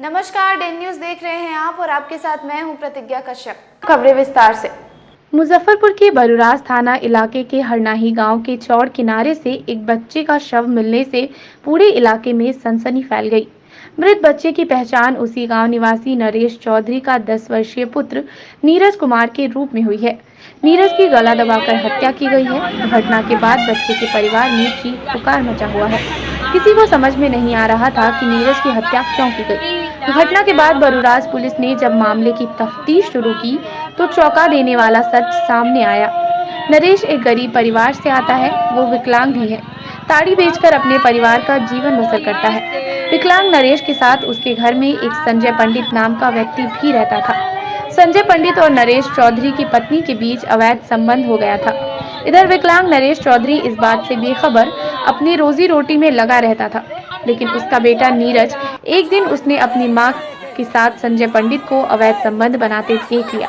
नमस्कार, Dane news देख रहे हैं आप और आपके साथ मैं हूं प्रतिज्ञा कश्यप। खबरें विस्तार से। मुजफ्फरपुर के बरुराज थाना इलाके के हरनाही गांव के चौड़ किनारे से एक बच्चे का शव मिलने से पूरे इलाके में सनसनी फैल गई। मृत बच्चे की पहचान उसी गांव निवासी नरेश चौधरी का 10 वर्षीय पुत्र नीरज कुमार के रूप में हुई है। नीरज की गला दबाकर हत्या की गई है। घटना के बाद बच्चे के परिवार में चीख पुकार मचा हुआ है। किसी को समझ में नहीं आ रहा था कि नीरज की हत्या क्यों की गई। घटना के बाद बरुराज पुलिस ने जब मामले की तफ्तीश शुरू की तो चौंका देने वाला सच सामने आया। नरेश एक गरीब परिवार से आता है, वो विकलांग भी है। ताड़ी बेचकर अपने परिवार का जीवन बसर करता है। विकलांग नरेश के साथ उसके घर में एक संजय पंडित नाम का व्यक्ति भी रहता था। संजय पंडित और नरेश चौधरी की पत्नी के बीच अवैध संबंध हो गया था। इधर विकलांग नरेश चौधरी इस बात से बेखबर अपनी रोजी रोटी में लगा रहता था, लेकिन उसका बेटा नीरज एक दिन उसने अपनी मां के साथ संजय पंडित को अवैध संबंध बनाते देख लिया।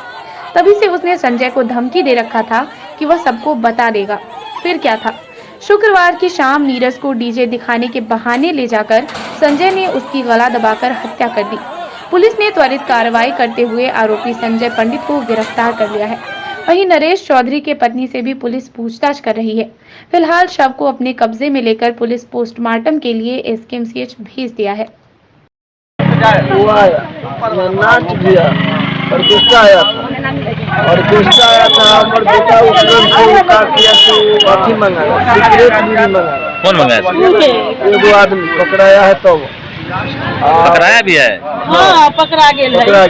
तभी से उसने संजय को धमकी दे रखा था कि वह सबको बता देगा। फिर क्या था, शुक्रवार की शाम नीरज को डीजे दिखाने के बहाने ले जाकर संजय ने उसकी गला दबाकर हत्या कर दी। पुलिस ने त्वरित कार्रवाई करते हुए आरोपी संजय पंडित को गिरफ्तार कर लिया है। वहीं नरेश चौधरी के पत्नी से भी पुलिस पूछताछ कर रही है। फिलहाल शव को अपने कब्जे में लेकर पुलिस पोस्टमार्टम के लिए एसकेएमसीएच भेज दिया है। ऑर्केस्ट्रा आया था हमारे बेटा अथी मंगाया, सिगरेट भी मंगाया। कौन मंगाया? एगो आदमी पकड़ाया है तो पकड़ाया भी है। हाँ, पकड़ा गया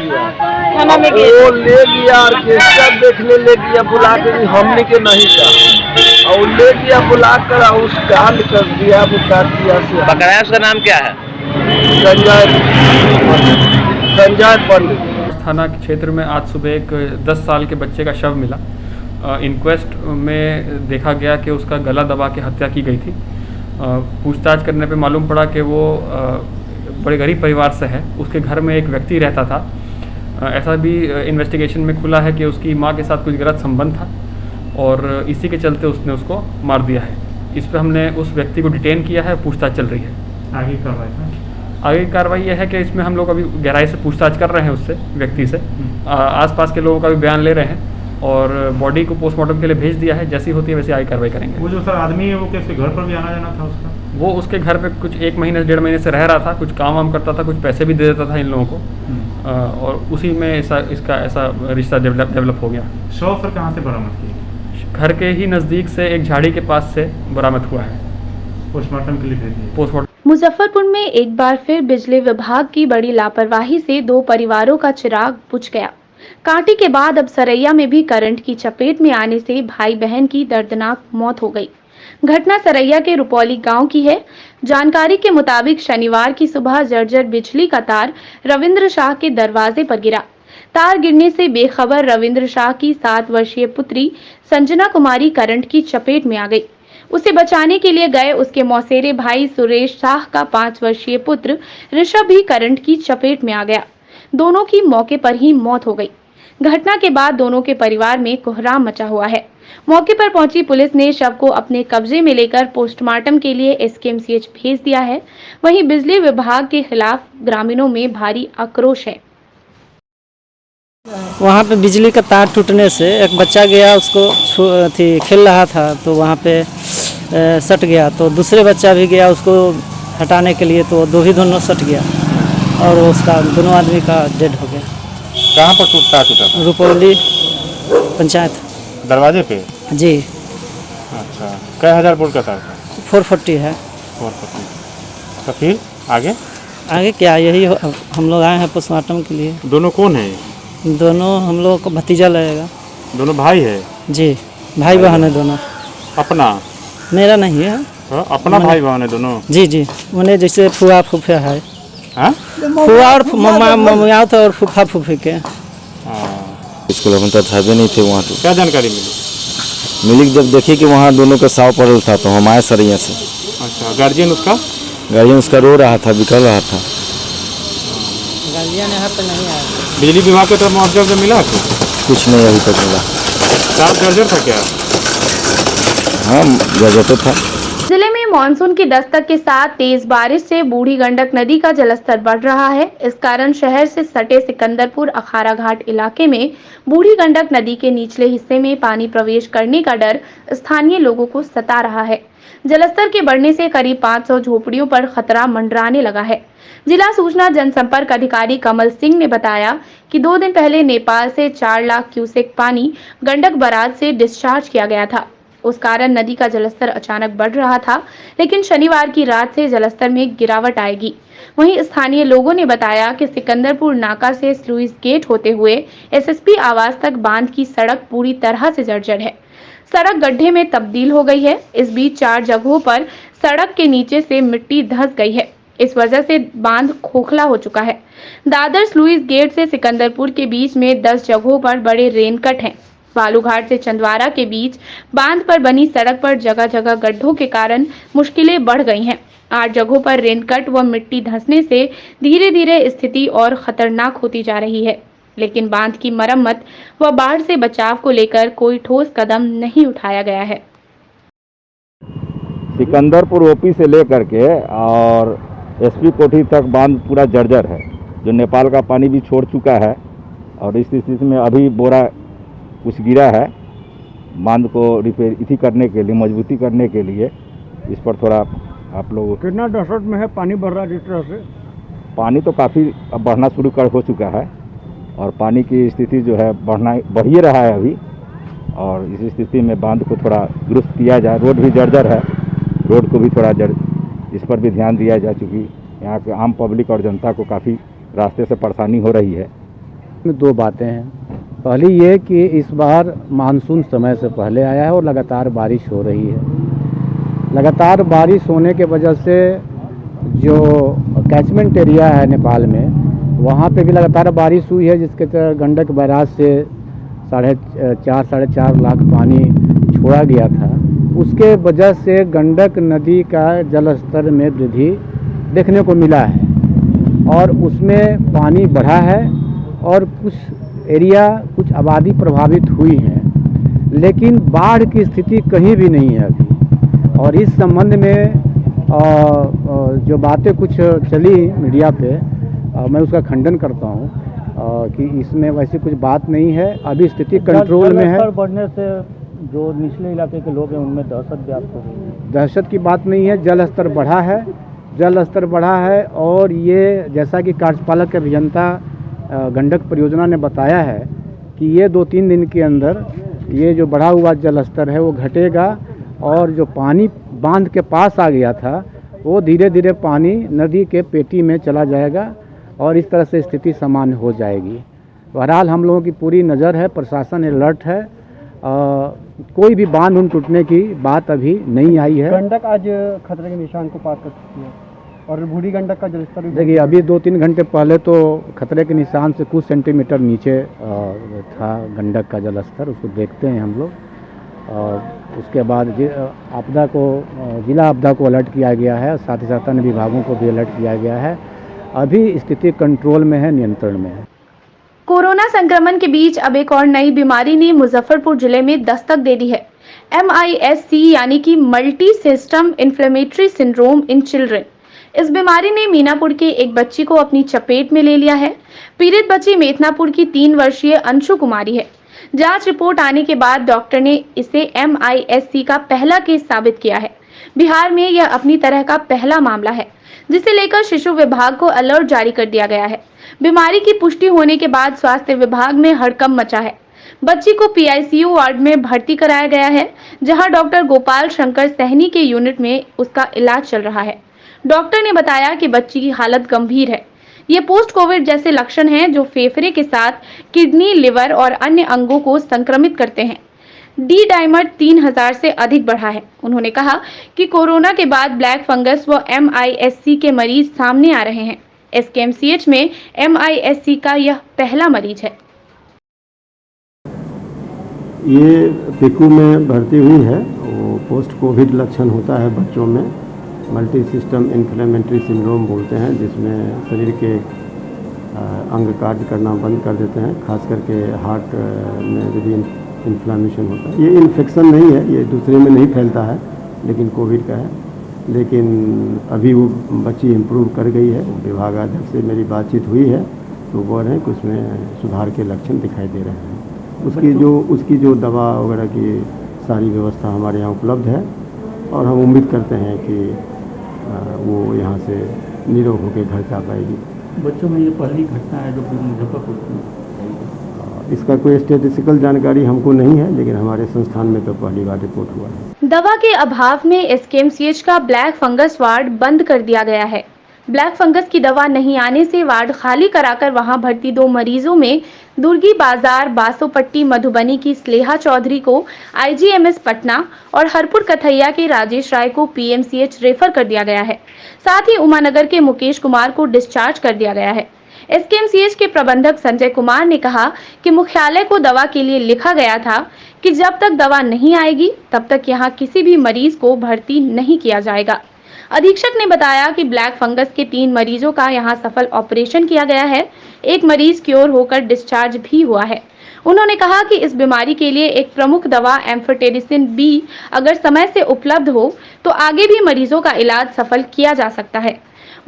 थाना में वो ले गया, ऑर्केस्ट्रा देखने ले गया बुला के, हमने के नहीं कहा, और ले गया बुला कर उस कांड कर दिया, वो काट दिया। पकड़ाया उसका नाम क्या है? संजय पंडित। थाना के क्षेत्र में आज सुबह एक 10 साल के बच्चे का शव मिला। इंक्वेस्ट में देखा गया कि उसका गला दबा के हत्या की गई थी। पूछताछ करने पे मालूम पड़ा कि वो बड़े गरीब परिवार से है। उसके घर में एक व्यक्ति रहता था। ऐसा भी इन्वेस्टिगेशन में खुला है कि उसकी मां के साथ कुछ गलत संबंध था और इसी के चलते उसने उसको मार दिया है। इस पर हमने उस व्यक्ति को डिटेन किया है, पूछताछ चल रही है। आगे की कार्रवाई यह है कि इसमें हम लोग अभी गहराई से पूछताछ कर रहे हैं उससे, व्यक्ति से। आसपास के लोगों का भी बयान ले रहे हैं और बॉडी को पोस्टमार्टम के लिए भेज दिया है। जैसी होती है वैसे आगे कार्रवाई करेंगे। वो जो सर आदमी है वो कैसे घर पर भी आना जाना था उसका? वो उसके घर पे कुछ 1 महीने से 1.5 महीने से रह रहा था, कुछ काम वाम करता था, कुछ पैसे भी दे देता था इन लोगों को, और उसी में इसका ऐसा रिश्ता डेवलप हो गया। शव सर कहाँ से बरामद किया? घर के ही नज़दीक से एक झाड़ी के पास से बरामद हुआ है। पोस्टमार्टम के लिए भेज दिया। पोस्टमार्टम। मुजफ्फरपुर में एक बार फिर बिजली विभाग की बड़ी लापरवाही से 2 परिवारों का चिराग बुझ गया। कांटी के बाद अब सरैया में भी करंट की चपेट में आने से भाई बहन की दर्दनाक मौत हो गई। घटना सरैया के रुपौली गांव की है। जानकारी के मुताबिक शनिवार की सुबह जर्जर बिजली का तार रविंद्र शाह के दरवाजे पर गिरा। तार गिरने से बेखबर रविंद्र शाह की 7 वर्षीय पुत्री संजना कुमारी करंट की चपेट में आ गई। उसे बचाने के लिए गए उसके मौसेरे भाई सुरेश शाह का 5 वर्षीय पुत्र ऋषभ भी करंट की चपेट में आ गया। दोनों की मौके पर ही मौत हो गई। घटना के बाद दोनों के परिवार में कोहराम मचा हुआ है। मौके पर पहुंची पुलिस ने शव को अपने कब्जे में लेकर पोस्टमार्टम के लिए एसकेएमसीएच भेज दिया है। वहीं बिजली विभाग के खिलाफ ग्रामीणों में भारी आक्रोश है। वहाँ पे बिजली का तार टूटने से एक बच्चा गया, उसको खेल रहा था तो वहाँ पे सट गया, तो दूसरे बच्चा भी गया उसको हटाने के लिए, तो दोनों सट गया और उसका दोनों आदमी का डेड हो गया। कहाँ पर टूटा? रुपौली पंचायत दरवाजे पे जी। अच्छा, कई हजार वोल्ट का तार था? 440 है। 440। तो फिर आगे क्या, यही हम लोग आए हैं पोस्टमार्टम के लिए। दोनों कौन है? दोनों हम लोग को भतीजा लगेगा। दोनों भाई है? जी, भाई बहन है दोनों। अपना? मेरा नहीं है। अपना भाई बहन है दोनों? जी, उन्हें जैसे फुआ फूफे है। फुआ और मम्मा तो और फूफा फूफे के। स्कूल हम तो थे नहीं थे वहाँ। तो क्या जानकारी मिली जब देखी कि वहाँ दोनों का साव पड़ल था तो हम आए सरैया से। अच्छा, गार्जियन उसका रो रहा था, बिकल रहा था। गार्जियन यहाँ पे नहीं आया। बिजली विभाग की तरफ मुआवजा मिला? कुछ नहीं अभी तक मिला। तार जर्जर था क्या? हाँ, जर्जर तो था। जिले में मानसून की दस्तक के साथ तेज बारिश से बूढ़ी गंडक नदी का जलस्तर बढ़ रहा है। इस कारण शहर से सटे सिकंदरपुर अखाड़ा घाट इलाके में बूढ़ी गंडक नदी के निचले हिस्से में पानी प्रवेश करने का डर स्थानीय लोगों को सता रहा है। जलस्तर के बढ़ने से करीब 500 झोपड़ियों पर खतरा मंडराने लगा है। जिला सूचना जनसंपर्क अधिकारी कमल सिंह ने बताया कि 2 दिन पहले नेपाल से 4 लाख क्यूसेक पानी गंडक बराज से डिस्चार्ज किया गया था। उस कारण नदी का जलस्तर अचानक बढ़ रहा था, लेकिन शनिवार की रात से जलस्तर में गिरावट आएगी। वहीं स्थानीय लोगों ने बताया कि सिकंदरपुर नाका से स्लुइस गेट होते हुए एसएसपी आवास तक बांध की सड़क पूरी तरह से जर्जर है। सड़क गड्ढे में तब्दील हो गई है। इस बीच 4 जगहों पर सड़क के नीचे से मिट्टी धंस गई है। इस वजह से बांध खोखला हो चुका है। दादर स्लुइस गेट से सिकंदरपुर के बीच में 10 जगहों पर बड़े रेनकट हैं। बालूघाट से चंदवारा के बीच बांध पर बनी सड़क पर जगह जगह गड्ढों के कारण मुश्किलें बढ़ गई हैं। 8 जगहों पर रेनकट व मिट्टी धंसने से धीरे धीरे स्थिति और खतरनाक होती जा रही है, लेकिन बांध की मरम्मत व बाढ़ से बचाव को लेकर कोई ठोस कदम नहीं उठाया गया है। सिकंदरपुर ओपी से लेकर के और एसपी कोठी तक बांध पूरा जर्जर है, जो नेपाल का पानी भी छोड़ चुका है। और इस स्थिति में अभी बोरा कुछ गिरा है। बांध को रिपेयर करने के लिए, मजबूती करने के लिए इस पर थोड़ा आप लोग कितना दशक में है पानी बढ़ रहा है? जिस तरह से पानी तो काफ़ी अब बढ़ना शुरू हो चुका है और पानी की स्थिति जो है बढ़ ही रहा है अभी। और इस स्थिति में बांध को थोड़ा दुरुस्त किया जाए। रोड भी जर्जर है, रोड को भी थोड़ा इस पर भी ध्यान दिया जाए, चूँकि यहाँ के आम पब्लिक और जनता को काफ़ी रास्ते से परेशानी हो रही है। में 2 बातें हैं। पहली ये कि इस बार मानसून समय से पहले आया है और लगातार बारिश हो रही है। लगातार बारिश होने के वजह से जो कैचमेंट एरिया है नेपाल में, वहाँ पे भी लगातार बारिश हुई है, जिसके तहत गंडक बैराज से 4.5 लाख पानी छोड़ा गया था। उसके वजह से गंडक नदी का जलस्तर में वृद्धि देखने को मिला है और उसमें पानी बढ़ा है और कुछ एरिया, कुछ आबादी प्रभावित हुई है, लेकिन बाढ़ की स्थिति कहीं भी नहीं है अभी। और इस संबंध में जो बातें कुछ चली मीडिया पे, मैं उसका खंडन करता हूँ कि इसमें वैसी कुछ बात नहीं है। अभी स्थिति कंट्रोल में है। बढ़ने से जो निचले इलाके के लोग हैं उनमें दहशत व्याप्त हो रही है। दहशत की बात नहीं है, जल स्तर बढ़ा है और ये जैसा कि कार्यपालक अभियंता गंडक परियोजना ने बताया है कि ये 2-3 दिन के अंदर ये जो बढ़ा हुआ जल स्तर है वो घटेगा और जो पानी बांध के पास आ गया था वो धीरे धीरे पानी नदी के पेटी में चला जाएगा और इस तरह से स्थिति सामान्य हो जाएगी। बहरहाल हम लोगों की पूरी नज़र है, प्रशासन अलर्ट है। कोई भी बांध टूटने की बात अभी नहीं आई है। गंडक आज खतरे के निशान को पार कर चुकी है और बूढ़ी गंडक का जलस्तर भी देखिए, अभी 2-3 घंटे पहले तो खतरे के निशान से कुछ सेंटीमीटर नीचे था गंडक का जलस्तर। उसको देखते हैं हम लोग। उसके बाद आपदा को, जिला आपदा को अलर्ट किया गया है, साथ ही साथ अन्य विभागों को भी अलर्ट किया गया है। अभी स्थिति कंट्रोल में है, नियंत्रण में है। कोरोना संक्रमण के बीच अब एक और नई बीमारी ने मुजफ्फरपुर जिले में दस्तक दे दी है। MIS-C यानी कि multi system inflammatory syndrome in children. इस बीमारी ने मीनापुर के एक बच्ची को अपनी चपेट में ले लिया है। पीड़ित बच्ची मेदनापुर की 3 वर्षीय अंशु कुमारी है। जांच रिपोर्ट आने के बाद डॉक्टर ने इसे MIS-C का पहला केस साबित किया है। बिहार में यह अपनी तरह का पहला मामला है, जिसे लेकर शिशु विभाग को अलर्ट जारी कर दिया गया है। बीमारी की पुष्टि होने के बाद स्वास्थ्य विभाग में हड़कंप मचा है। बच्ची को PICU वार्ड में भर्ती कराया गया है, जहां डॉक्टर गोपाल शंकर सहनी के यूनिट में उसका इलाज चल रहा है। डॉक्टर ने बताया कि बच्ची की हालत गंभीर है। ये पोस्ट कोविड जैसे लक्षण हैं जो फेफड़े के साथ किडनी, लिवर और अन्य अंगों को संक्रमित करते हैं। डी डाइमर 3000 से अधिक बढ़ा है। उन्होंने कहा कि कोरोना के बाद ब्लैक फंगस व MIS-C के मरीज सामने आ रहे हैं। SKMCH में MIS-C का यह पहला मरीज है। ये पिकू में भर्ती हुई है। वो पोस्ट कोविड लक्षण होता है बच्चों में, मल्टी सिस्टम इन्फ्लेमेटरी सिंड्रोम बोलते हैं, जिसमें शरीर के अंग कार्य करना बंद कर देते हैं, खास करके हार्ट में यदि इन्फ्लामेशन होता है। ये इन्फेक्शन नहीं है, ये दूसरे में नहीं फैलता है, लेकिन कोविड का है। लेकिन अभी वो बच्ची इम्प्रूव कर गई है। विभागाध्यक्ष से मेरी बातचीत हुई है तो बोल रहे हैं कि उसमें सुधार के लक्षण दिखाई दे रहे हैं। उसकी जो दवा वगैरह की सारी व्यवस्था हमारे यहाँ उपलब्ध है और हम उम्मीद करते हैं कि वो यहाँ से निरोग होकर घर जा पाएगी। बच्चों में ये पहली घटना है जो मुजफ्फरपुर में। इसका कोई स्टेटिस्टिकल जानकारी हमको नहीं है, लेकिन हमारे संस्थान में तो पहली बार रिपोर्ट हुआ है। दवा के अभाव में एसकेएमसीएच का ब्लैक फंगस वार्ड बंद कर दिया गया है। ब्लैक फंगस की दवा नहीं आने से वार्ड खाली कराकर वहां भर्ती 2 मरीजों में दुर्गी बाजार बासोपट्टी मधुबनी की स्नेहा चौधरी को आईजीएमएस पटना और हरपुर कथैया के राजेश राय को पीएमसीएच रेफर कर दिया गया है। साथ ही उमानगर के मुकेश कुमार को डिस्चार्ज कर दिया गया है। एसकेएमसीएच के प्रबंधक संजय कुमार ने कहा कि मुख्यालय को दवा के लिए लिखा गया था कि जब तक दवा नहीं आएगी तब तक यहां किसी भी मरीज को भर्ती नहीं किया जाएगा। अधीक्षक ने बताया कि ब्लैक फंगस के 3 मरीजों का यहां सफल ऑपरेशन किया गया है। एक मरीज क्योर होकर डिस्चार्ज भी हुआ है। उन्होंने कहा कि इस बीमारी के लिए एक प्रमुख दवा एम्फोटेरिसिन बी अगर समय से उपलब्ध हो तो आगे भी मरीजों का इलाज सफल किया जा सकता है।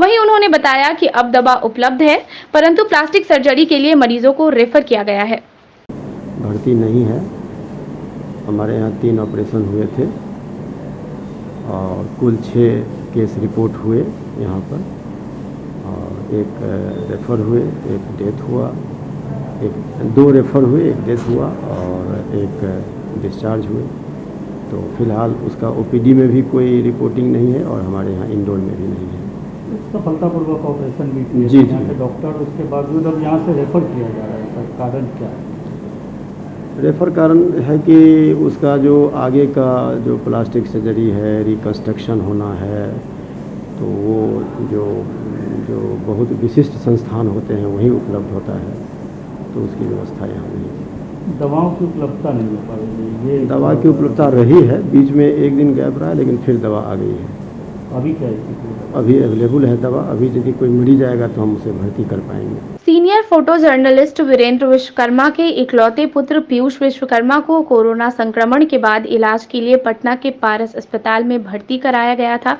वहीं उन्होंने बताया कि अब दवा उपलब्ध है, परंतु प्लास्टिक सर्जरी के लिए मरीजों को रेफर किया गया है। भर्ती नहीं है। हमारे यहाँ 3 ऑपरेशन हुए थे और कुल 6 केस रिपोर्ट हुए यहाँ पर, और एक रेफ़र हुए, एक डेथ हुआ, 2 रेफ़र हुए, एक डेथ हुआ और एक डिस्चार्ज हुए। तो फिलहाल उसका ओपीडी में भी कोई रिपोर्टिंग नहीं है और हमारे यहाँ इंडोर में भी नहीं है। सफलतापूर्वक ऑपरेशन भी किया जी यहाँ के डॉक्टर, उसके बावजूद अब यहाँ से रेफर किया जा रहा है, सर कारण क्या है? रेफर कारण है कि उसका जो आगे का जो प्लास्टिक सर्जरी है, रिकन्स्ट्रक्शन होना है, तो वो जो बहुत विशिष्ट संस्थान होते हैं वहीं उपलब्ध होता है, तो उसकी व्यवस्था यहाँ नहीं है। दवाओं की उपलब्धता नहीं हो पा रही है। ये दवा की उपलब्धता रही है, बीच में एक दिन गैप रहा, लेकिन फिर दवा आ गई है। अभी क्या है? अभी अवेलेबल है दवा। अभी यदि कोई मरीज जाएगा तो हम उसे भर्ती कर पाएंगे। Senior photo journalist Virendra Vishwakarma के इकलौते पुत्र पीयूष विश्वकर्मा को कोरोना संक्रमण के बाद इलाज के लिए पटना के पारस अस्पताल में भर्ती कराया गया था,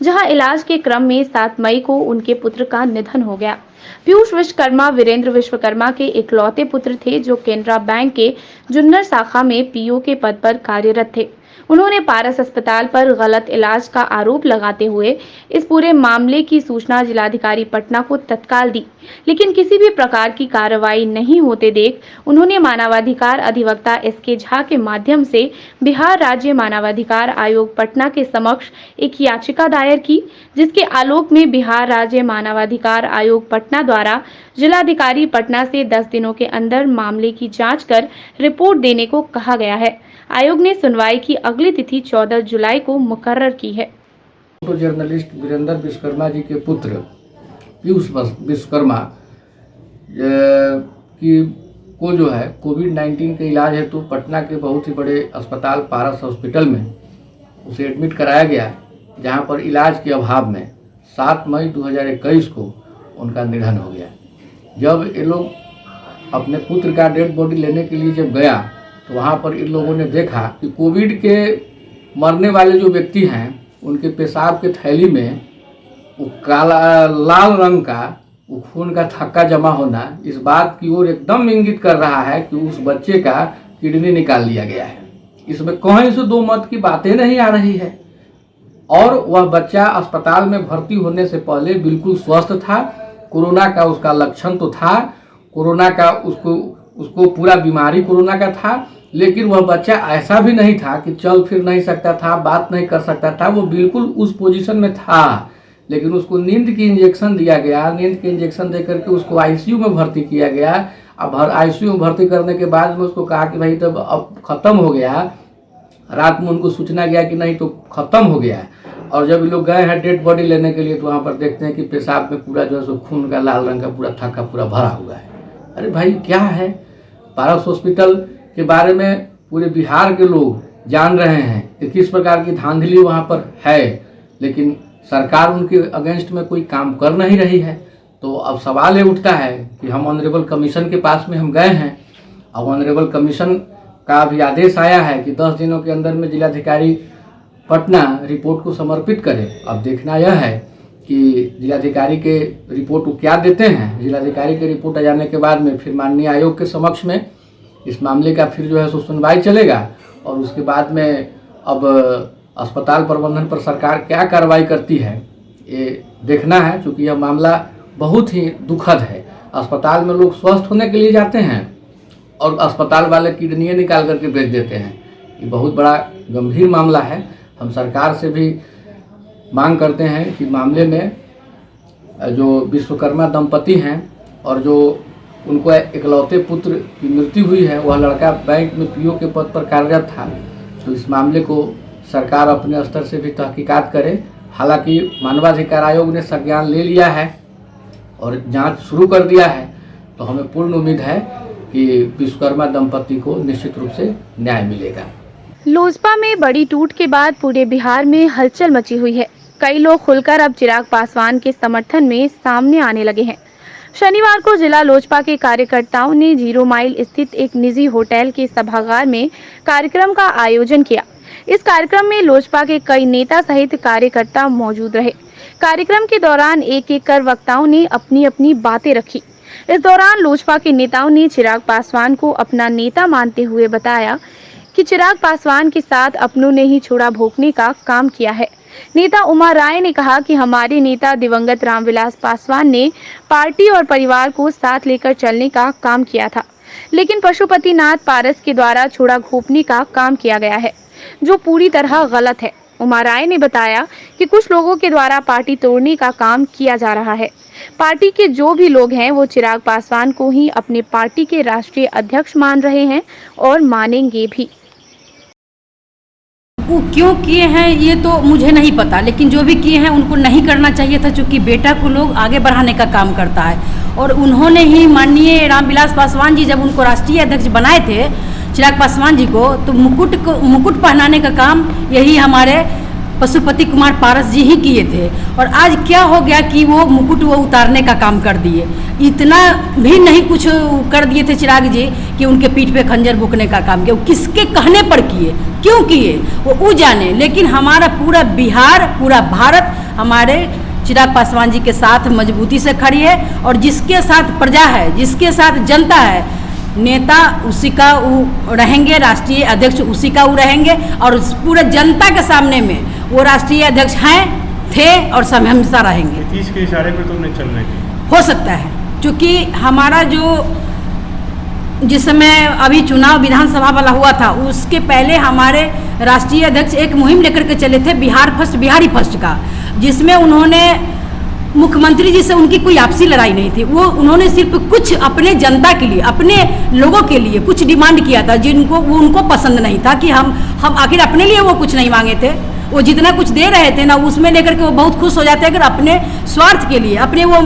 जहां इलाज के क्रम में 7 मई को उनके पुत्र का निधन हो गया। पीयूष विश्वकर्मा वीरेंद्र विश्वकर्मा के इकलौते पुत्र थे जो केनरा बैंक के जुन्नर शाखा में पीओ के पद पर कार्यरत थे। उन्होंने पारस अस्पताल पर गलत इलाज का आरोप लगाते हुए इस पूरे मामले की सूचना जिलाधिकारी पटना को तत्काल दी, लेकिन किसी भी प्रकार की कार्रवाई नहीं होते देख उन्होंने मानवाधिकार अधिवक्ता एसके झा के माध्यम से बिहार राज्य मानवाधिकार आयोग पटना के समक्ष एक याचिका दायर की, जिसके आलोक में बिहार राज्य मानवाधिकार आयोग पटना द्वारा जिलाधिकारी पटना से 10 दिनों के अंदर मामले की जाँच कर रिपोर्ट देने को कहा गया है। आयोग ने सुनवाई की अगली तिथि 14 जुलाई को मुकर्रर की है। फोटो जर्नलिस्ट वीरेंद्र विश्वकर्मा जी के पुत्र पीयूष विश्वकर्मा को जो है कोविड-19 के इलाज हेतु पटना के बहुत ही बड़े अस्पताल पारस हॉस्पिटल में उसे एडमिट कराया गया, जहां पर इलाज के अभाव में 7 मई 2021 को उनका निधन हो गया। जब ये लोग अपने पुत्र का डेड बॉडी लेने के लिए जब गया तो वहाँ पर इन लोगों ने देखा कि कोविड के मरने वाले जो व्यक्ति हैं उनके पेशाब के थैली में वो लाल रंग का वो खून का थक्का जमा होना इस बात की ओर एकदम इंगित कर रहा है कि उस बच्चे का किडनी निकाल लिया गया है। इसमें कहीं से 2 मत की बातें नहीं आ रही है। और वह बच्चा अस्पताल में भर्ती होने से पहले बिल्कुल स्वस्थ था। कोरोना का उसका लक्षण तो था, कोरोना का उसको पूरा बीमारी कोरोना का था, लेकिन वह बच्चा ऐसा भी नहीं था कि चल फिर नहीं सकता था, बात नहीं कर सकता था। वो बिल्कुल उस पोजीशन में था, लेकिन उसको नींद की इंजेक्शन दिया गया। नींद के इंजेक्शन देकर के उसको आईसीयू में भर्ती किया गया। अब आईसीयू में भर्ती करने के बाद में उसको कहा कि भाई तब अब ख़त्म हो गया। रात में उनको सूचना गया कि नहीं तो ख़त्म हो गया। और जब ये लोग गए हैं डेड बॉडी लेने के लिए तो वहाँ पर देखते हैं कि पेशाब में पूरा जो है सो खून का लाल रंग का पूरा थक्का पूरा भरा हुआ है। अरे भाई क्या है? पारस हॉस्पिटल के बारे में पूरे बिहार के लोग जान रहे हैं कि किस प्रकार की धांधली वहाँ पर है, लेकिन सरकार उनके अगेंस्ट में कोई काम कर नहीं रही है। तो अब सवाल ये उठता है कि हम ऑनरेबल कमीशन के पास में हम गए हैं। अब ऑनरेबल कमीशन का भी आदेश आया है कि 10 दिनों के अंदर में जिलाधिकारी पटना रिपोर्ट को समर्पित करे। अब देखना यह है कि जिलाधिकारी के रिपोर्ट को क्या देते हैं। जिलाधिकारी के रिपोर्ट आ जाने के बाद में फिर माननीय आयोग के समक्ष में इस मामले का फिर जो है सो सुनवाई चलेगा और उसके बाद में अब अस्पताल प्रबंधन पर सरकार क्या कार्रवाई करती है ये देखना है, क्योंकि यह मामला बहुत ही दुखद है। अस्पताल में लोग स्वस्थ होने के लिए जाते हैं और अस्पताल वाले किडनी निकाल करके बेच देते हैं। ये बहुत बड़ा गंभीर मामला है। हम सरकार से भी मांग करते हैं कि मामले में जो विश्वकर्मा दंपति हैं और जो उनको इकलौते पुत्र की मृत्यु हुई है, वह लड़का बैंक में पीओ के पद पर कार्यरत था, तो इस मामले को सरकार अपने स्तर से भी तहकीकात करे। हालांकि मानवाधिकार आयोग ने संज्ञान ले लिया है और जांच शुरू कर दिया है, तो हमें पूर्ण उम्मीद है कि विश्वकर्मा दंपति को निश्चित रूप से न्याय मिलेगा। लोजपा में बड़ी टूट के बाद पूरे बिहार में हलचल मची हुई है। कई लोग खुलकर अब चिराग पासवान के समर्थन में सामने आने लगे हैं। शनिवार को जिला लोजपा के कार्यकर्ताओं ने 0 माइल स्थित एक निजी होटल के सभागार में कार्यक्रम का आयोजन किया। इस कार्यक्रम में लोजपा के कई नेता सहित कार्यकर्ता मौजूद रहे। कार्यक्रम के दौरान एक एक कर वक्ताओं ने अपनी अपनी बातें रखी। इस दौरान लोजपा के नेताओं ने चिराग पासवान को अपना नेता मानते हुए बताया कि चिराग पासवान के साथ अपनों ने ही छोड़ा भोंकने का काम किया है। नेता उमा राय ने कहा कि हमारे नेता दिवंगत रामविलास पासवान ने पार्टी और परिवार को साथ लेकर चलने का काम किया था, लेकिन पशुपतिनाथ पारस के द्वारा छोड़ा घोंपने का काम किया गया है, जो पूरी तरह गलत है। उमा राय ने बताया कि कुछ लोगों के द्वारा पार्टी तोड़ने का काम किया जा रहा है। पार्टी के जो भी लोग हैं वो चिराग पासवान को ही अपने पार्टी के राष्ट्रीय अध्यक्ष मान रहे हैं और मानेंगे भी। वो क्यों किए हैं ये तो मुझे नहीं पता, लेकिन जो भी किए हैं उनको नहीं करना चाहिए था, क्योंकि बेटा को लोग आगे बढ़ाने का काम करता है। और उन्होंने ही माननीय रामविलास पासवान जी जब उनको राष्ट्रीय अध्यक्ष बनाए थे चिराग पासवान जी को, तो मुकुट पहनाने का काम यही हमारे पशुपति कुमार पारस जी ही किए थे। और आज क्या हो गया कि वो मुकुट वो उतारने का काम कर दिए। इतना भी नहीं कुछ कर दिए थे चिराग जी कि उनके पीठ पे खंजर भोंकने का काम किया। वो किसके कहने पर किए, क्यों किए वो जाने, लेकिन हमारा पूरा बिहार, पूरा भारत हमारे चिराग पासवान जी के साथ मजबूती से खड़ी है। और जिसके साथ प्रजा है, जिसके साथ जनता है, नेता उसी का वो रहेंगे, राष्ट्रीय अध्यक्ष उसी का वो रहेंगे। और पूरे जनता के सामने में वो राष्ट्रीय अध्यक्ष हैं, थे और हमेशा रहेंगे। नीतीश के इशारे पे तुमने चलने की हो सकता है, क्योंकि हमारा जो जिस समय अभी चुनाव विधानसभा वाला हुआ था, उसके पहले हमारे राष्ट्रीय अध्यक्ष एक मुहिम लेकर के चले थे बिहारी फर्स्ट का, जिसमें उन्होंने मुख्यमंत्री जी से उनकी कोई आपसी लड़ाई नहीं थी। वो उन्होंने सिर्फ कुछ अपने जनता के लिए, अपने लोगों के लिए कुछ डिमांड किया था, जिनको वो उनको पसंद नहीं था कि हम आखिर अपने लिए वो कुछ नहीं मांगे थे। वो जितना कुछ दे रहे थे ना, उसमें लेकर के वो बहुत खुश हो जाते। अगर अपने स्वार्थ के लिए, अपने वो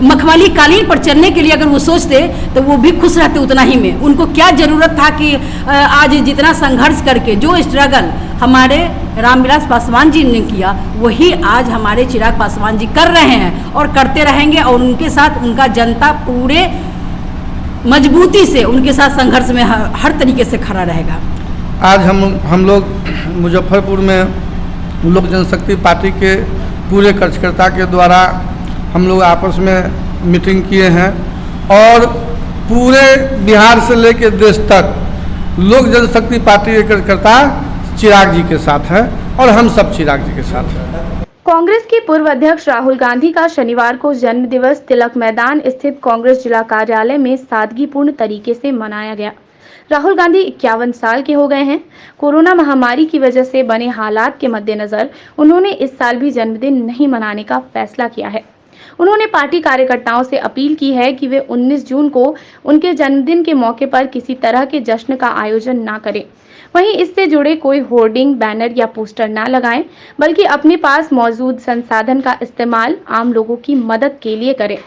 मखमली कालीन पर चलने के लिए अगर वो सोचते तो वो भी खुश रहते उतना ही में। उनको क्या ज़रूरत था कि आज जितना संघर्ष करके जो स्ट्रगल हमारे रामविलास पासवान जी ने किया, वही आज हमारे चिराग पासवान जी कर रहे हैं और करते रहेंगे। और उनके साथ उनका जनता पूरे मजबूती से उनके साथ संघर्ष में हर तरीके से खड़ा रहेगा। आज हम लोग मुजफ्फरपुर में लोक जनशक्ति पार्टी के पूरे कार्यकर्ता के द्वारा हम लोग आपस में मीटिंग किए हैं और पूरे बिहार से लेकर देश तक लोक जनशक्ति पार्टी के कार्यकर्ता चिराग जी के साथ हैं और हम सब चिराग जी के साथ हैं। कांग्रेस के पूर्व अध्यक्ष राहुल गांधी का शनिवार को जन्म दिवस तिलक मैदान स्थित कांग्रेस जिला कार्यालय में सादगीपूर्ण तरीके से मनाया गया। राहुल गांधी 51 साल के हो गए हैं। कोरोना महामारी की वजह से बने हालात के मद्देनजर उन्होंने इस साल भी जन्मदिन नहीं मनाने का फैसला किया है। उन्होंने पार्टी कार्यकर्ताओं से अपील की है कि वे 19 जून को उनके जन्मदिन के मौके पर किसी तरह के जश्न का आयोजन ना करें। वहीं इससे जुड़े कोई होर्डिंग, बैनर या पोस्टर ना लगाएं, बल्कि अपने पास मौजूद संसाधन का इस्तेमाल आम लोगों की मदद के लिए करें।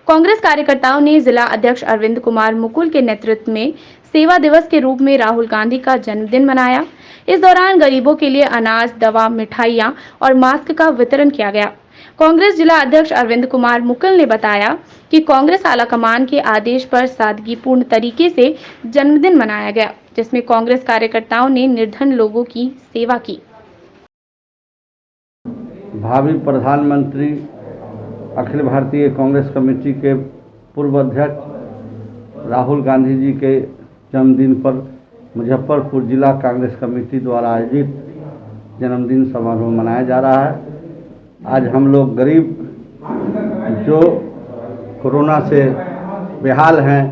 कांग्रेस कार्यकर्ताओं ने जिला अध्यक्ष अरविंद कुमार मुकुल के नेतृत्व में सेवा दिवस के रूप में राहुल गांधी का जन्मदिन मनाया। इस दौरान गरीबों के लिए अनाज, दवा, मिठाइयां और मास्क का वितरण किया गया। कांग्रेस जिला अध्यक्ष अरविंद कुमार मुकुल ने बताया कि कांग्रेस आलाकमान के आदेश पर सादगीपूर्ण तरीके से जन्मदिन मनाया गया, जिसमें कांग्रेस कार्यकर्ताओं ने निर्धन लोगों की सेवा की। भावी प्रधानमंत्री अखिल भारतीय कांग्रेस कमेटी के पूर्व अध्यक्ष राहुल गांधी जी के जन्मदिन पर मुजफ्फरपुर जिला कांग्रेस कमेटी द्वारा आयोजित जन्मदिन समारोह मनाया जा रहा है। आज हम लोग गरीब जो कोरोना से बेहाल हैं,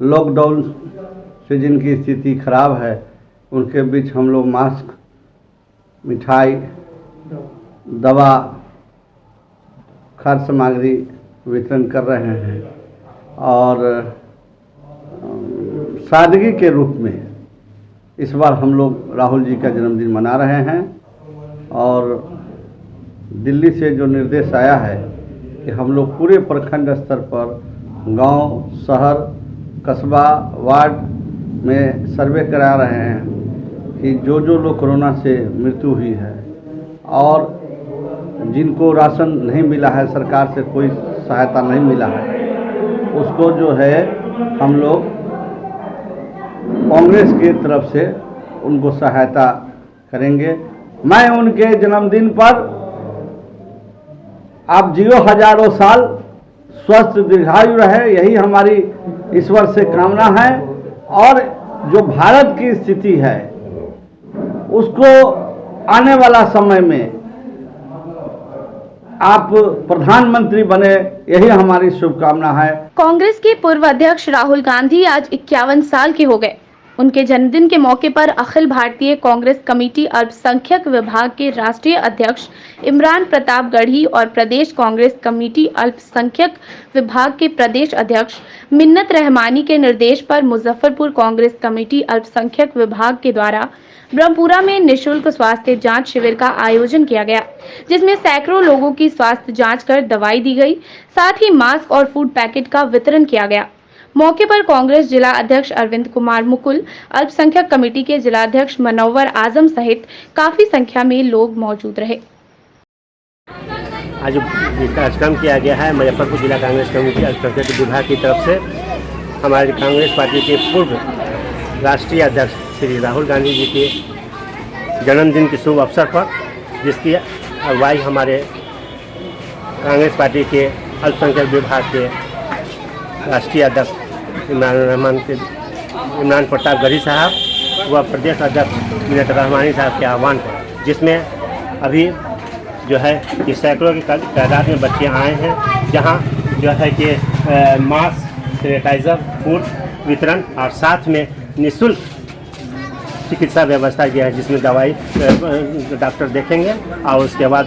लॉकडाउन से जिनकी स्थिति खराब है, उनके बीच हम लोग मास्क, मिठाई, दवा, खाद्य सामग्री वितरण कर रहे हैं और सादगी के रूप में इस बार हम लोग राहुल जी का जन्मदिन मना रहे हैं। और दिल्ली से जो निर्देश आया है कि हम लोग पूरे प्रखंड स्तर पर गांव, शहर, कस्बा, वार्ड में सर्वे करा रहे हैं कि जो लोग कोरोना से मृत्यु हुई है और जिनको राशन नहीं मिला है, सरकार से कोई सहायता नहीं मिला है, उसको जो है हम लोग कांग्रेस की तरफ से उनको सहायता करेंगे। मैं उनके जन्मदिन पर आप जियो हजारों साल, स्वस्थ दीर्घायु रहे, यही हमारी ईश्वर से कामना है। और जो भारत की स्थिति है उसको आने वाला समय में आप प्रधानमंत्री बने, यही हमारी शुभकामना है। कांग्रेस के पूर्व अध्यक्ष राहुल गांधी आज 51 साल के हो गए। उनके जन्मदिन के मौके पर अखिल भारतीय कांग्रेस कमेटी अल्पसंख्यक विभाग के राष्ट्रीय अध्यक्ष इमरान प्रताप गढ़ी और प्रदेश कांग्रेस कमेटी अल्पसंख्यक विभाग के प्रदेश अध्यक्ष मिन्नत रहमानी के निर्देश पर मुजफ्फरपुर कांग्रेस कमेटी अल्पसंख्यक विभाग के द्वारा ब्रह्मपुरा में निःशुल्क स्वास्थ्य जांच शिविर का आयोजन किया गया, जिसमें सैकड़ों लोगों की स्वास्थ्य जांच कर दवाई दी गई। साथ ही मास्क और फूड पैकेट का वितरण किया गया। मौके पर कांग्रेस जिला अध्यक्ष अरविंद कुमार मुकुल, अल्पसंख्यक कमेटी के जिला अध्यक्ष मनव्वर आजम सहित काफी संख्या में लोग मौजूद रहे। आज कार्यक्रम किया गया है मुजफ्फरपुर जिला कांग्रेस कमेटी अल्पसंख्यक विभाग की तरफ से हमारे कांग्रेस पार्टी के पूर्व राष्ट्रीय अध्यक्ष श्री राहुल गांधी जी के जन्मदिन के शुभ अवसर पर, जिसकी अगुवाई हमारे कांग्रेस पार्टी के अल्पसंख्यक विभाग के राष्ट्रीय अध्यक्ष इमरान प्रताप गढ़ी साहब व प्रदेश अध्यक्ष मिन्नत रहमानी साहब के आह्वान पर, जिसमें अभी जो है कि सैकड़ों की तादाद में बच्चे आए हैं, जहां जो है कि मास्क, सैनिटाइज़र, फूड वितरण और साथ में निःशुल्क चिकित्सा व्यवस्था किया है, जिसमें दवाई डॉक्टर देखेंगे और उसके बाद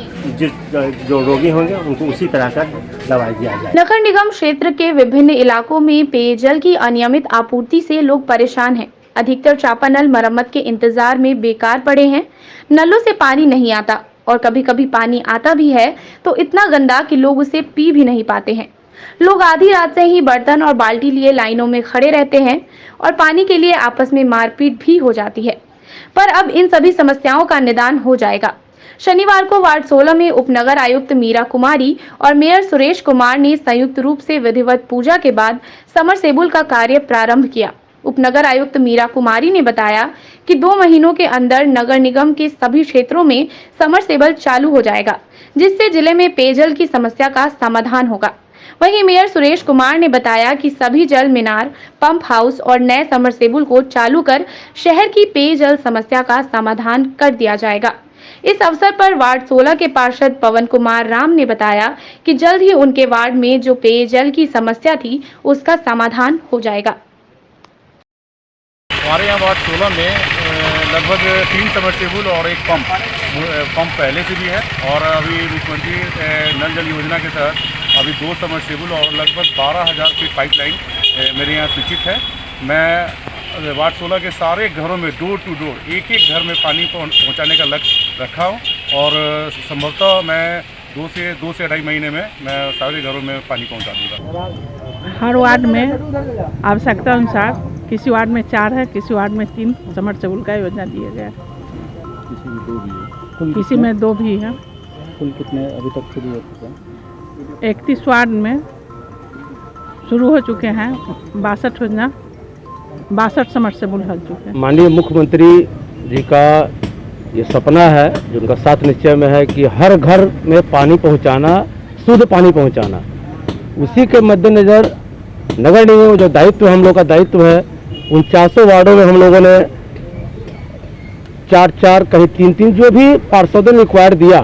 जो रोगी होंगे उनको उसी तरह का दवाई दिया जाए। नगर निगम क्षेत्र के विभिन्न इलाकों में पेयजल की अनियमित आपूर्ति से लोग परेशान हैं। अधिकतर चापानल मरम्मत के इंतजार में बेकार पड़े हैं। नलों से पानी नहीं आता और कभी कभी पानी आता भी है तो इतना गंदा कि लोग उसे पी भी नहीं पाते हैं। लोग आधी रात से ही बर्तन और बाल्टी लिए लाइनों में खड़े रहते हैं और पानी के लिए आपस में मारपीट भी हो जाती है। पर अब इन सभी समस्याओं का निदान हो जाएगा। शनिवार को वार्ड 16 में उपनगर आयुक्त मीरा कुमारी और मेयर सुरेश कुमार ने संयुक्त रूप से विधिवत पूजा के बाद समरसेबुल का कार्य प्रारंभ किया। उपनगर आयुक्त मीरा कुमारी ने बताया कि 2 महीनों के अंदर नगर निगम के सभी क्षेत्रों में समरसेबल चालू हो जाएगा, जिससे जिले में पेयजल की समस्या का समाधान होगा। वहीं मेयर सुरेश कुमार ने बताया कि सभी जल मीनार, पंप हाउस और नए समरसेबुल को चालू कर शहर की पेयजल समस्या का समाधान कर दिया जाएगा। इस अवसर पर वार्ड 16 के पार्षद पवन कुमार राम ने बताया कि जल्द ही उनके वार्ड में जो पेयजल की समस्या थी उसका समाधान हो जाएगा। हमारे यहाँ वार्ड 16 में लगभग 3 समरसेबुल और 1 पंप पहले से भी है और अभी मुख्यमंत्री नल जल योजना के तहत अभी 2 समरसेबुल और लगभग 12,000 फीट पाइपलाइन मेरे यहाँ स्वीकृत है। मैं वार्ड 16 के सारे घरों में डोर टू डोर एक घर में पानी पहुँचाने का लक्ष्य रखा हूँ और संभवतः मैं 2 से 2.5 महीने में मैं सारे घरों में पानी पहुँचा दूँगा। हर वार्ड में आवश्यकता अनुसार किसी वार्ड में 4 है, किसी वार्ड में 3 समरसेबुल का योजना दिया गया है, किसी में 2 भी है। कुल कितने अभी तक शुरू हो चुके हैं? 31 वार्ड में शुरू हो चुके हैं, 62 समरसेबुल हो चुके हैं। माननीय मुख्यमंत्री जी का ये सपना है जो उनका साथ निश्चय में है कि हर घर में पानी पहुंचाना, शुद्ध पानी पहुंचाना। उसी के मद्देनज़र नगर निगम जो दायित्व हम लोग का दायित्व है, उन 400 वार्डों में हम लोगों ने 4-4 कहीं 3-3 जो भी पार्षदों ने रिक्वायर दिया,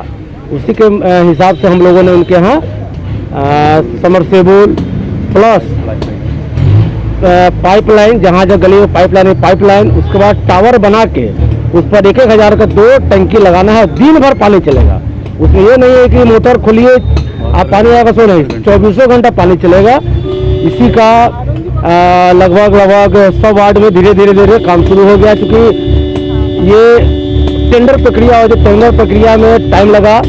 उसी के हिसाब से हम लोगों ने उनके यहाँ समरसेबुल प्लस पाइपलाइन, जहाँ जहाँ गली में पाइपलाइन, उसके बाद टावर बना के उस पर 1-1 हज़ार का 2 टंकी लगाना है। दिन भर पानी चलेगा। उसमें ये नहीं है कि मोटर खोलिए आप पानी आएगा, सो नहीं, 24 घंटा पानी चलेगा। इसी का लगभग 100 वार्ड में धीरे धीरे काम शुरू हो गया। क्योंकि ये टेंडर प्रक्रिया और जो टेंडर प्रक्रिया में टाइम लगा,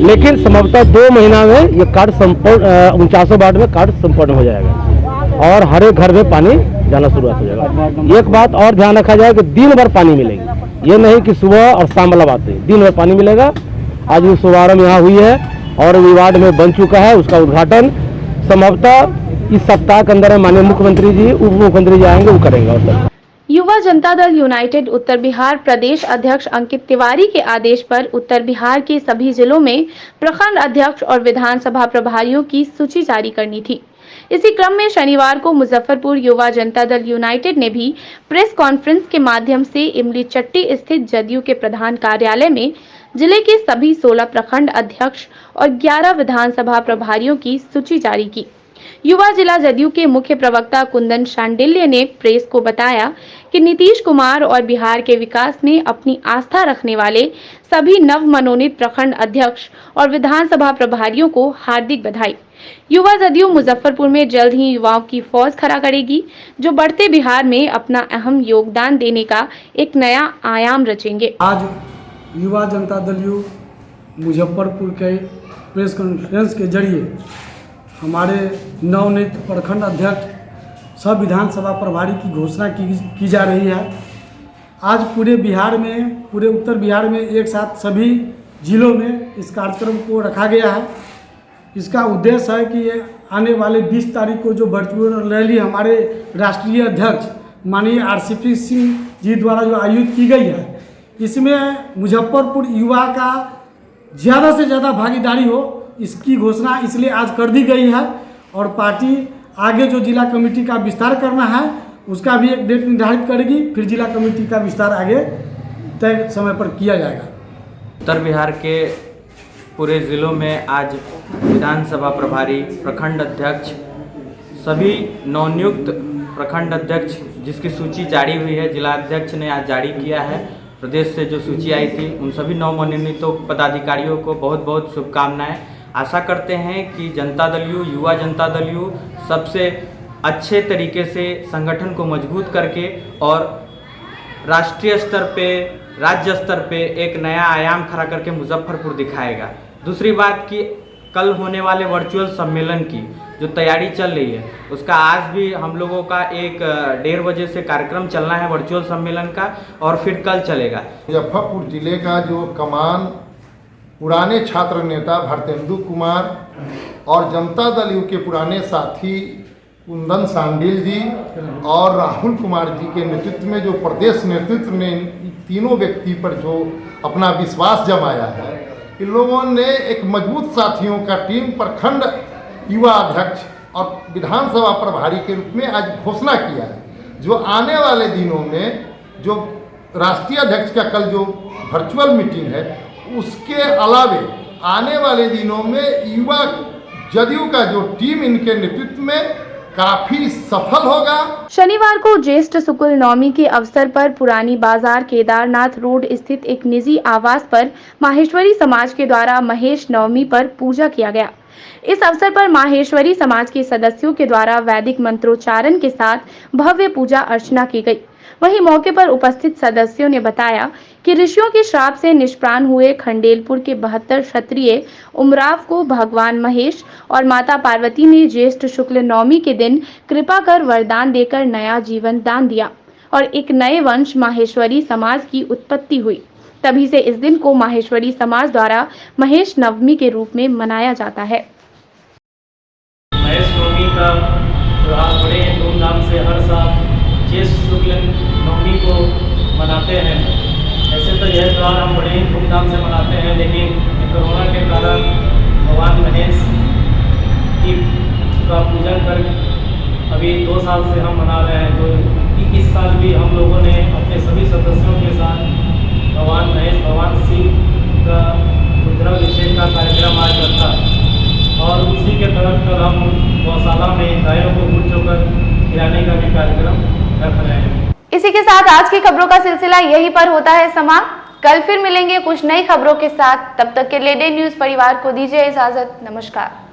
लेकिन संभवतः 2 महीना में ये कार्य संपूर्ण 49 वार्ड में कार्य संपन्न हो जाएगा और हर एक घर में पानी जाना शुरुआत हो जाएगा। एक बात और ध्यान रखा जाए कि दिन भर पानी मिलेगी, ये नहीं कि सुबह और शाम वाला बात है, दिन भर पानी मिलेगा। आज ये शुभारंभ यहाँ हुई है और वार्ड में बन चुका है। उसका उद्घाटन संभवतः इस सप्ताह के अंदर माननीय मुख्यमंत्री जी, उप मुख्यमंत्री जी आएंगे, वो करेंगे। और युवा जनता दल यूनाइटेड उत्तर बिहार प्रदेश अध्यक्ष अंकित तिवारी के आदेश पर उत्तर बिहार के सभी जिलों में प्रखंड अध्यक्ष और विधानसभा प्रभारियों की सूची जारी करनी थी। इसी क्रम में शनिवार को मुजफ्फरपुर युवा जनता दल यूनाइटेड ने भी प्रेस कॉन्फ्रेंस के माध्यम से इमली चट्टी स्थित जदयू के प्रधान कार्यालय में जिले के सभी 16 प्रखंड अध्यक्ष और 11 विधानसभा प्रभारियों की सूची जारी की। युवा जिला जदयू के मुख्य प्रवक्ता कुंदन शांडिल्य ने प्रेस को बताया कि नीतीश कुमार और बिहार के विकास में अपनी आस्था रखने वाले सभी नव मनोनीत प्रखंड अध्यक्ष और विधानसभा प्रभारियों को हार्दिक बधाई। युवा जदयू मुजफ्फरपुर में जल्द ही युवाओं की फौज खड़ा करेगी, जो बढ़ते बिहार में अपना अहम योगदान देने का एक नया आयाम रचेंगे। आज युवा जनता दल यू मुजफ्फरपुर के प्रेस कॉन्फ्रेंस के जरिए हमारे नवनियुक्त प्रखंड अध्यक्ष सब विधानसभा प्रभारी की घोषणा की जा रही है। आज पूरे बिहार में, पूरे उत्तर बिहार में एक साथ सभी जिलों में इस कार्यक्रम को रखा गया है। इसका उद्देश्य है कि आने वाले 20 तारीख को जो वर्चुअल रैली हमारे राष्ट्रीय अध्यक्ष माननीय RCP सिंह जी द्वारा जो आयोजित की गई है, इसमें मुजफ्फरपुर युवा का ज़्यादा से ज़्यादा भागीदारी हो, इसकी घोषणा इसलिए आज कर दी गई है। और पार्टी आगे जो जिला कमेटी का विस्तार करना है उसका भी एक डेट निर्धारित करेगी, फिर जिला कमेटी का विस्तार आगे तय समय पर किया जाएगा। उत्तर बिहार के पूरे ज़िलों में आज विधानसभा प्रभारी, प्रखंड अध्यक्ष, सभी नवनियुक्त प्रखंड अध्यक्ष जिसकी सूची जारी हुई है, जिला अध्यक्ष ने आज जारी किया है। प्रदेश से जो सूची आई थी उन सभी नवमनोनीत पदाधिकारियों को बहुत बहुत शुभकामनाएं। आशा करते हैं कि जनता दल यू, युवा जनता दल यू सबसे अच्छे तरीके से संगठन को मजबूत करके और राष्ट्रीय स्तर पे, राज्य स्तर पे एक नया आयाम खड़ा करके मुजफ्फरपुर दिखाएगा। दूसरी बात कि कल होने वाले वर्चुअल सम्मेलन की जो तैयारी चल रही है, उसका आज भी हम लोगों का 1-1:30 बजे से कार्यक्रम चलना है वर्चुअल सम्मेलन का, और फिर कल चलेगा। मुजफ्फरपुर जिले का जो कमान पुराने छात्र नेता भारतेंदु कुमार और जनता दल यू के पुराने साथी कुंदन सांडिल जी और राहुल कुमार जी के नेतृत्व में जो प्रदेश नेतृत्व ने तीनों व्यक्ति पर जो अपना विश्वास जमाया है, इन लोगों ने एक मजबूत साथियों का टीम प्रखंड युवा अध्यक्ष और विधानसभा प्रभारी के रूप में आज घोषणा किया है। जो आने वाले दिनों में जो राष्ट्रीय अध्यक्ष का कल जो वर्चुअल मीटिंग है, उसके अलावे आने वाले दिनों में युवा जदयू का जो टीम इनके नेतृत्व में काफी सफल होगा। शनिवार को ज्येष्ठ शुक्ल नवमी के अवसर पर पुरानी बाजार केदारनाथ रोड स्थित एक निजी आवास पर माहेश्वरी समाज के द्वारा महेश नवमी पर पूजा किया गया। इस अवसर पर माहेश्वरी समाज के सदस्यों के द्वारा वैदिक मंत्रोच्चारण के साथ भव्य पूजा अर्चना की गई। वहीं मौके पर उपस्थित सदस्यों ने बताया कि ऋषियों के श्राप से निष्प्राण हुए खंडेलपुर के 72 क्षत्रिय उमराव को भगवान महेश और माता पार्वती ने ज्येष्ठ शुक्ल नवमी के दिन कृपा कर वरदान देकर नया जीवन दान दिया और एक नए वंश माहेश्वरी समाज की उत्पत्ति हुई। तभी से इस दिन को माहेश्वरी समाज द्वारा महेश नवमी के रूप में मनाया जाता है। महेश नवमी का त्योहार बड़े धूमधाम से हर साल ज्येष्ठ शुक्ल नवमी को मनाते हैं। ऐसे तो यह त्यौहार हम बड़े ही धूमधाम से मनाते हैं, लेकिन कोरोना के कारण भगवान महेश की का पूजन कर अभी 2 साल से हम मना रहे हैं। तो इस साल भी हम लोगों ने अपने सभी सदस्यों के साथ भगवान महेश भगवान शिव का रुद्राभिषेक का कार्यक्रम आज रखा और उसी के तहत कल हम गौशाला में गायों को गुड़ चोकर खिलाने का भी कार्यक्रम रख रहे हैं। इसी के साथ आज की खबरों का सिलसिला यहीं पर होता है समाप्त। कल फिर मिलेंगे कुछ नई खबरों के साथ। तब तक के लिए डे न्यूज़ परिवार को दीजिए इजाजत। नमस्कार।